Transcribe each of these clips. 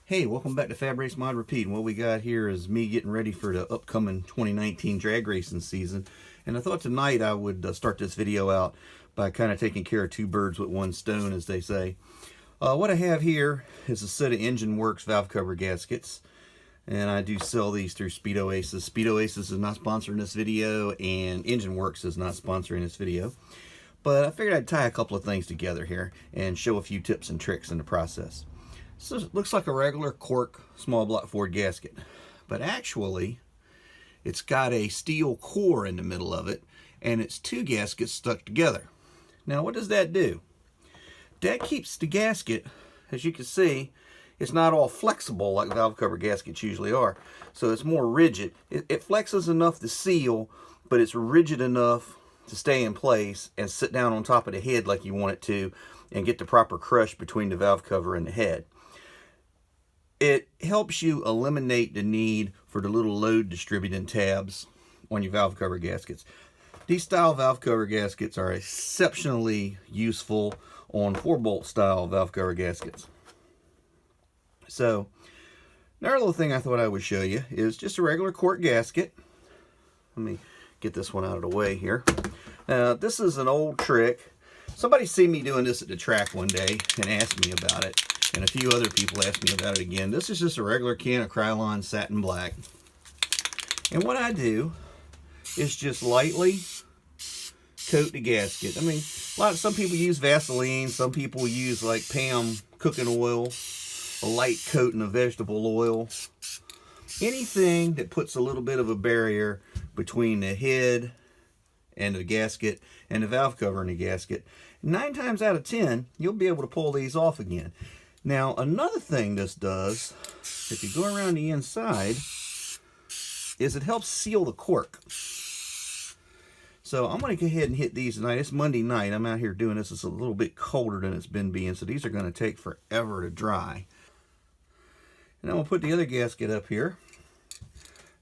Hey, welcome back to Fab Race Mod Repeat. And what we got here is me getting ready for the upcoming 2019 drag racing season. And I thought tonight I would start this video out by kind of taking care of two birds with one stone, as they say. What I have here is a set of Engine Works valve cover gaskets. And I do sell these through Speed Oasis. Speed Oasis is not sponsoring this video, and Engine Works is not sponsoring this video. But I figured I'd tie a couple of things together here and show a few tips and tricks in the process. So it looks like a regular cork small block Ford gasket, but actually it's got a steel core in the middle of it, and it's two gaskets stuck together. Now what does that do? That keeps the gasket, as you can see, it's not all flexible like valve cover gaskets usually are, so it's more rigid. It flexes enough to seal, but it's rigid enough to stay in place and sit down on top of the head like you want it to and get the proper crush between the valve cover and the head. It helps you eliminate the need for the little load distributing tabs on your valve cover gaskets. These style valve cover gaskets are exceptionally useful on 4-bolt style valve cover gaskets. So, another little thing I thought I would show you is just a regular cork gasket. Let me get this one out of the way here. Now, this is an old trick. Somebody seen me doing this at the track one day and asked me about it. And a few other people asked me about it again. This is just a regular can of Krylon Satin Black. And what I do is just lightly coat the gasket. I mean, some people use Vaseline. Some people use like Pam cooking oil, a light coating of vegetable oil. Anything that puts a little bit of a barrier between the head and the gasket and the valve cover in the gasket. 9 times out of 10, you'll be able to pull these off again. Now, another thing this does, if you go around the inside, is it helps seal the cork. So I'm going to go ahead and hit these tonight. It's Monday night. I'm out here doing this. It's a little bit colder than it's been being, so these are going to take forever to dry. And I'm going to put the other gasket up here,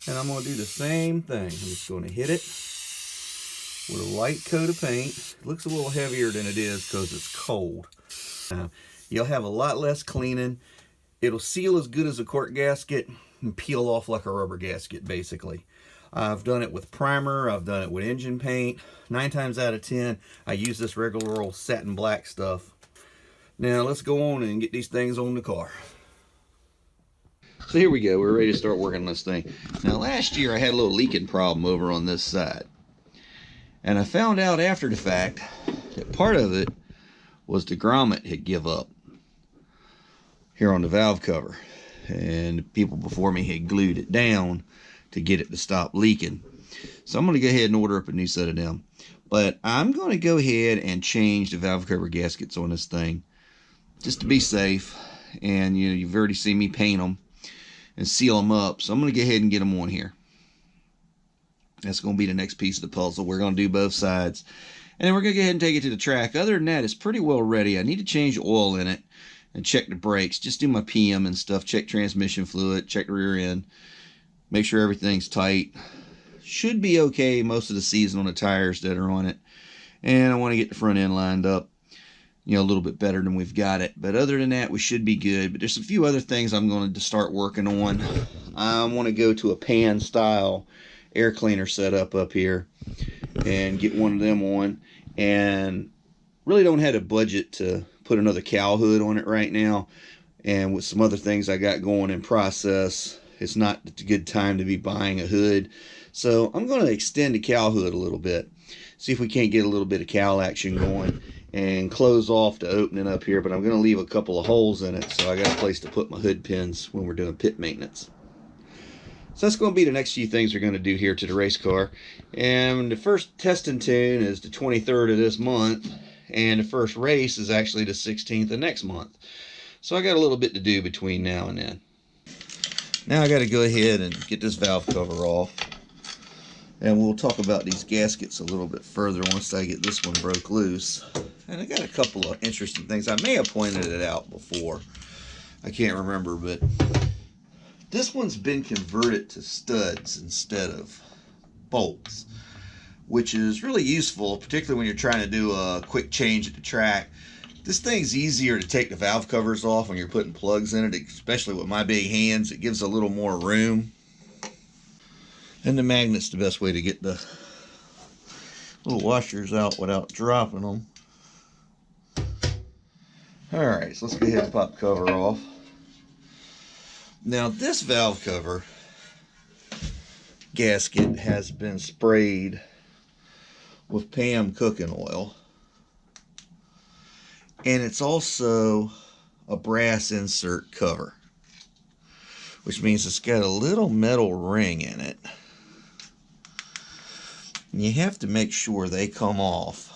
and I'm going to do the same thing. I'm just going to hit it with a light coat of paint. It looks a little heavier than it is because it's cold. You'll have a lot less cleaning. It'll seal as good as a cork gasket and peel off like a rubber gasket, basically. I've done it with primer. I've done it with engine paint. 9 times out of 10, I use this regular old satin black stuff. Now, let's go on and get these things on the car. So here we go. We're ready to start working on this thing. Now, last year, I had a little leaking problem over on this side. And I found out after the fact that part of it was the grommet had give up here on the valve cover, and people before me had glued it down to get it to stop leaking. So I'm going to go ahead and order up a new set of them, but I'm going to go ahead and change the valve cover gaskets on this thing just to be safe. And you've already seen me paint them and seal them up, so I'm going to go ahead and get them on here. That's going to be the next piece of the puzzle. We're going to do both sides, and then we're going to go ahead and take it to the track. Other than that, it's pretty well ready. I need to change oil in it and check the brakes. Just do my PM and stuff. Check transmission fluid, check the rear end. Make sure everything's tight. Should be okay most of the season on the tires that are on it. And I want to get the front end lined up, a little bit better than we've got it. But other than that, we should be good. But there's a few other things I'm going to start working on. I want to go to a pan style air cleaner setup up here and get one of them on. And really don't have a budget to put another cowl hood on it right now, and with some other things I got going in process, it's not a good time to be buying a hood. So I'm going to extend the cowl hood a little bit, see if we can't get a little bit of cowl action going, and close off the opening up here. But I'm going to leave a couple of holes in it, so I got a place to put my hood pins when we're doing pit maintenance. So that's going to be the next few things we're going to do here to the race car. And the first testing tune is the 23rd of this month, and the first race is actually the 16th of next month. So I got a little bit to do between now and then. Now I got to go ahead and get this valve cover off, and we'll talk about these gaskets a little bit further once I get this one broke loose. And I got a couple of interesting things. I may have pointed it out before, I can't remember, but this one's been converted to studs instead of bolts, which is really useful, particularly when you're trying to do a quick change at the track. This thing's easier to take the valve covers off when you're putting plugs in it, especially with my big hands. It gives a little more room. And the magnet's the best way to get the little washers out without dropping them. Alright, so let's go ahead and pop the cover off. Now this valve cover gasket has been sprayed with PAM cooking oil. And it's also a brass insert cover, which means it's got a little metal ring in it. And you have to make sure they come off.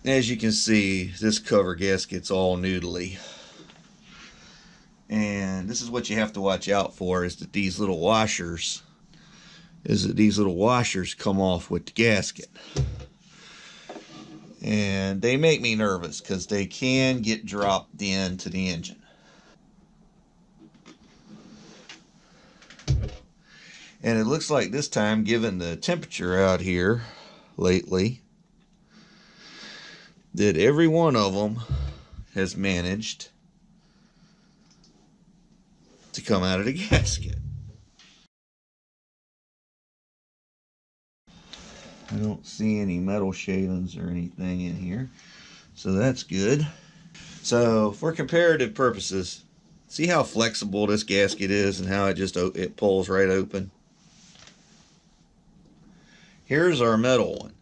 As you can see, this cover gasket's all noodly. And this is what you have to watch out for, is that these little washers come off with the gasket. And they make me nervous because they can get dropped into the engine. And it looks like this time, given the temperature out here lately, that every one of them has managed to come out of the gasket. I don't see any metal shavings or anything in here, so that's good. So for comparative purposes, see how flexible this gasket is and how it pulls right open. Here's our metal one,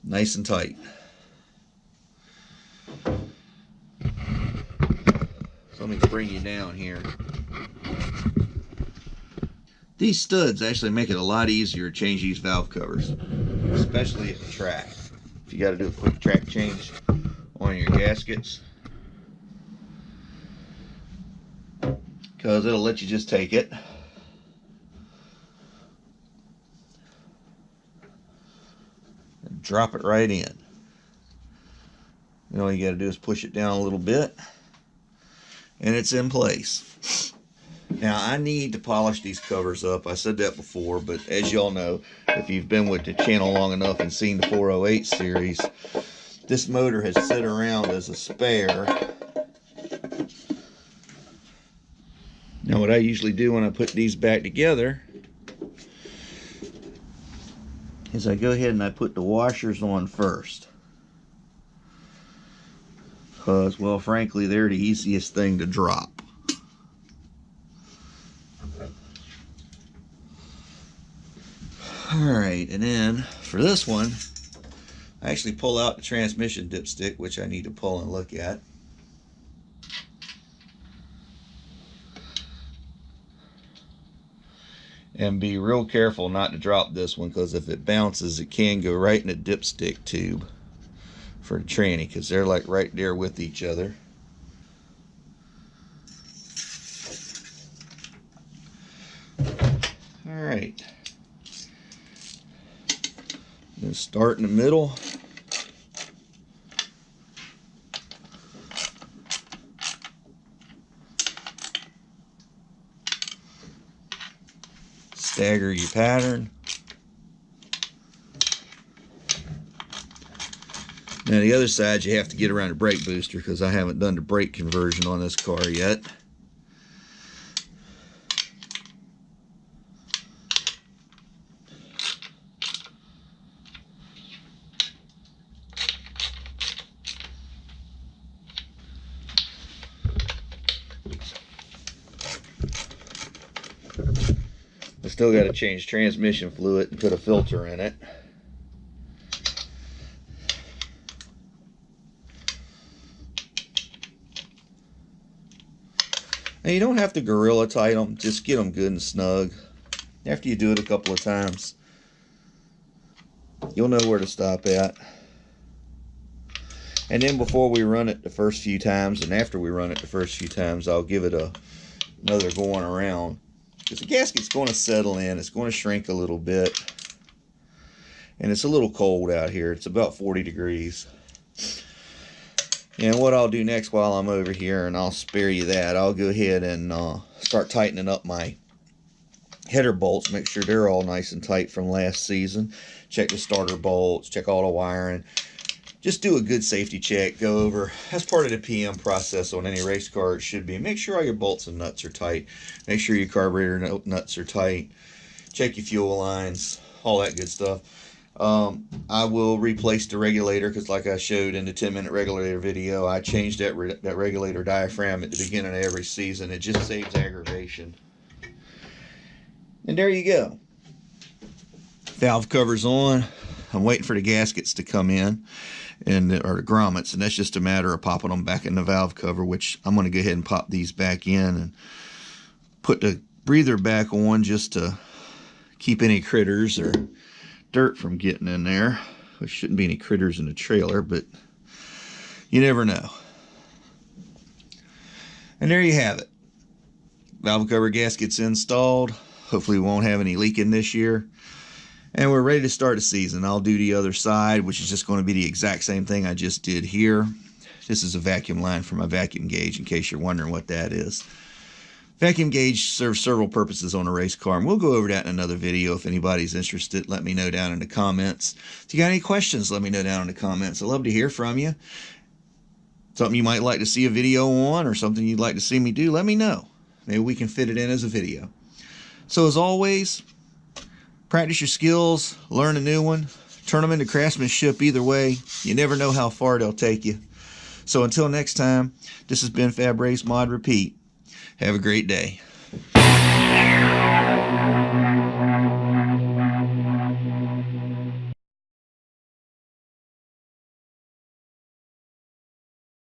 nice and tight. So let me bring you down here. These studs actually make it a lot easier to change these valve covers, especially at the track. If you got to do a quick track change on your gaskets, because it'll let you just take it and drop it right in. And all you got to do is push it down a little bit, and it's in place. Now, I need to polish these covers up. I said that before, but as y'all know, if you've been with the channel long enough and seen the 408 series, this motor has sit around as a spare. Now, what I usually do when I put these back together is I go ahead and I put the washers on first. Because, well, frankly, they're the easiest thing to drop. Alright, and then for this one, I actually pull out the transmission dipstick, which I need to pull and look at. And be real careful not to drop this one, because if it bounces, it can go right in the dipstick tube for the tranny, because they're like right there with each other. Alright. Then start in the middle. Stagger your pattern. Now the other side you have to get around the brake booster, because I haven't done the brake conversion on this car yet. I still got to change transmission fluid and put a filter in it. Now you don't have to gorilla tight them, just get them good and snug. After you do it a couple of times, you'll know where to stop at. And then before we run it the first few times, and after we run it the first few times, I'll give it another going around. Because the gasket's going to settle in, it's going to shrink a little bit. And it's a little cold out here, it's about 40 degrees. And what I'll do next while I'm over here, and I'll spare you that, I'll go ahead and start tightening up my header bolts, make sure they're all nice and tight from last season. Check the starter bolts, check all the wiring. Just do a good safety check. Go over, as part of the PM process on any race car, it should be. Make sure all your bolts and nuts are tight. Make sure your carburetor nuts are tight. Check your fuel lines, all that good stuff. I will replace the regulator because, like I showed in the 10-minute regulator video, I changed that regulator diaphragm at the beginning of every season. It just saves aggravation. And there you go. Valve cover's on. I'm waiting for the gaskets to come in, or the grommets, and that's just a matter of popping them back in the valve cover, which I'm going to go ahead and pop these back in and put the breather back on just to keep any critters or dirt from getting in there. There shouldn't be any critters in the trailer, but you never know. And there you have it. Valve cover gaskets installed. Hopefully we won't have any leaking this year. And we're ready to start the season. I'll do the other side, which is just going to be the exact same thing I just did here. This is a vacuum line for my vacuum gauge, in case you're wondering what that is. Vacuum gauge serves several purposes on a race car, and we'll go over that in another video. If anybody's interested, let me know down in the comments. If you got any questions, let me know down in the comments. I'd love to hear from you. Something you might like to see a video on, or something you'd like to see me do, let me know. Maybe we can fit it in as a video. So as always, practice your skills, learn a new one, turn them into craftsmanship either way. You never know how far they'll take you. So until next time, this has been Fab Race Mod Repeat. Have a great day.